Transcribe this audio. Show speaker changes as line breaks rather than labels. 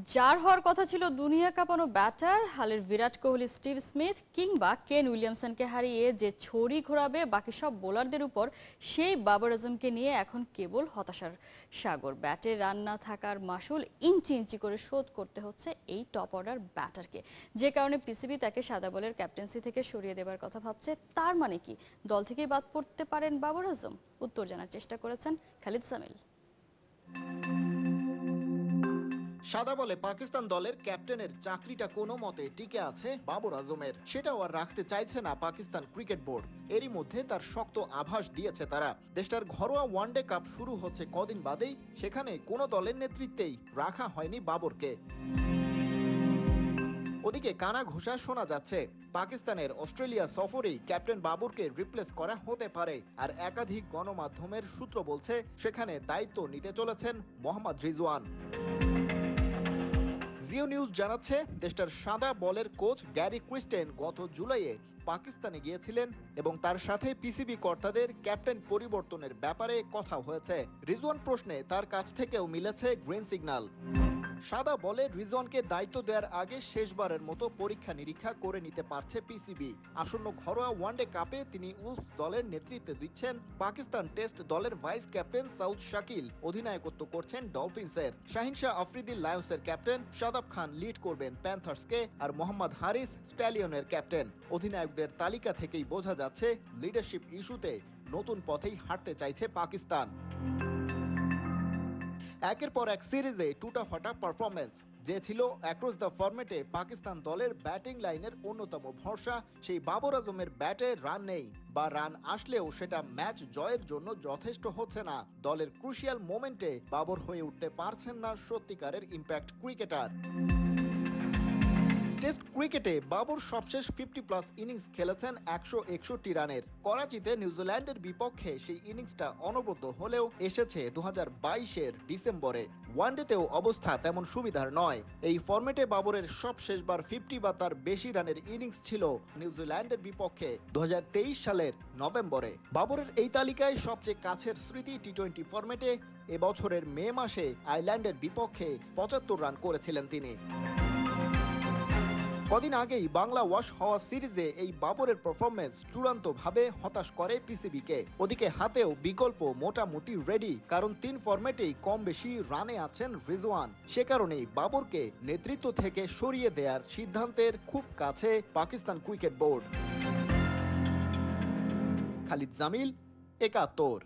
যার হওয়ার কথা ছিল দুনিয়া কাঁপানো ব্যাটার, হালের বিরাট কোহলি, স্টিভ স্মিথ কিংবা কেন উইলিয়ামসনকে হারিয়ে যে ছড়ি ঘোরাবে বাকি সব বোলারদের উপর, সেই বাবর আজমকে নিয়ে এখন কেবল হতাশার সাগর। ব্যাটে রান না থাকার মাসুল ইঞ্চি ইঞ্চি করে শোধ করতে হচ্ছে এই টপ অর্ডার ব্যাটারকে, যে কারণে পিসিবি তাকে সাদা বলের ক্যাপ্টেন্সি থেকে সরিয়ে দেবার কথা ভাবছে। তার মানে কি দল থেকেই বাদ পড়তে পারেন বাবর আজম? উত্তর জানার চেষ্টা করেছেন খালিদ জামিল।
সাদা বলে পাকিস্তান দলের ক্যাপ্টেনের চাকরিটা কোনো মতে টিকে আছে বাবর আজমের, সেটাও আর রাখতে চাইছে না পাকিস্তান ক্রিকেট বোর্ড। এরই মধ্যে তার শক্ত আভাস দিয়েছে তারা। দেশটার ঘরোয়া ওয়ানডে কাপ শুরু হচ্ছে কদিন বাদেই, সেখানে কোনো দলের নেতৃত্বেই রাখা হয়নি বাবরকে। ওদিকে কানা ঘোষা শোনা যাচ্ছে পাকিস্তানের অস্ট্রেলিয়া সফরেই ক্যাপ্টেন বাবরকে রিপ্লেস করা হতে পারে। আর একাধিক গণমাধ্যমের সূত্র বলছে সেখানে দায়িত্ব নিতে চলেছেন মোহাম্মদ রিজওয়ান। জিও নিউজ জানাচ্ছে দেশটার সাদা বলের কোচ গ্যারি ক্রিস্টেন গত জুলাইয়ে পাকিস্তানে গিয়েছিলেন এবং তার সাথে পিসিবি কর্তাদের ক্যাপ্টেন পরিবর্তনের ব্যাপারে কথা হয়েছে। রিজওয়ান প্রশ্নে তার কাছ থেকেও মিলেছে গ্রিন সিগন্যাল। সাদা বলে রিজওয়ানকে দায়িত্ব দেওয়ার আগে শেষবারের মতো পরীক্ষা নিরীক্ষা করে নিতে পারছে পিসিবি। আসন্ন ঘরোয়া ওয়ানডে কাপে তিনি উলফস দলের নেতৃত্বে দিচ্ছেন। পাকিস্তান টেস্ট দলের ভাইস ক্যাপ্টেন সাউদ শাকিল অধিনায়কত্ব করছেন ডলফিন্সের। শাহিন শাহ আফ্রিদি লায়ন্সের ক্যাপ্টেন, শাদাব খান লিড করবেন প্যান্থার্সকে, আর মোহাম্মদ হারিস স্ট্যালিয়নের ক্যাপ্টেন। অধিনায়কদের তালিকা থেকেই বোঝা যাচ্ছে লিডারশিপ ইস্যুতে নতুন পথেই হাঁটতে চাইছে পাকিস্তান। একের পর এক সিরিজে টুটাফাটা পারফরমেন্স, যে ছিল অ্যাক্রস দ্য ফরম্যাটে পাকিস্তান দলের ব্যাটিং লাইনের অন্যতম ভরসা, সেই বাবর আজমের ব্যাটে রান নেই, বা রান আসলেও সেটা ম্যাচ জয়ের জন্য যথেষ্ট হচ্ছে না। দলের ক্রুশিয়াল মোমেন্টে বাবর হয়ে উঠতে পারছেন না সত্যিকারের ইম্প্যাক্ট ক্রিকেটার। টেস্ট ক্রিকেটে বাবর সবশেষ 50+ ইনিংস খেলেছেন 161 রানের। করাচিতে নিউজিল্যান্ডের বিপক্ষে সেই ইনিংসটা অনবদ্য হলেও এসেছে 2022-এর ডিসেম্বরে। ওয়ানডেতেও অবস্থা তেমন সুবিধার নয়। এই ফরম্যাটে বাবরের সবশেষবার 50 বা তার বেশি রানের ইনিংস ছিল নিউজিল্যান্ডের বিপক্ষে 2023 সালের নভেম্বরে। বাবরের এই তালিকায় সবচেয়ে কাছের স্মৃতি টি-20 ফরম্যাটে এবছরের মে মাসে আয়ারল্যান্ডের বিপক্ষে 75 রান করেছিলেন তিনি। কদিন আগেই বাংলা ওয়াশ হওয়া সিরিজে এই বাবরের পারফরমেন্স চূড়ান্তভাবে হতাশ করে পিসিবিকে। ওদিকে হাতেও বিকল্প মোটামুটি রেডি, কারণ 3 ফরম্যাটেই কম বেশি রানে আছেন রিজওয়ান। সে কারণেই বাবরকে নেতৃত্ব থেকে সরিয়ে দেওয়ার সিদ্ধান্তের খুব কাছে পাকিস্তান ক্রিকেট বোর্ড। খালিদ জামিল, 71।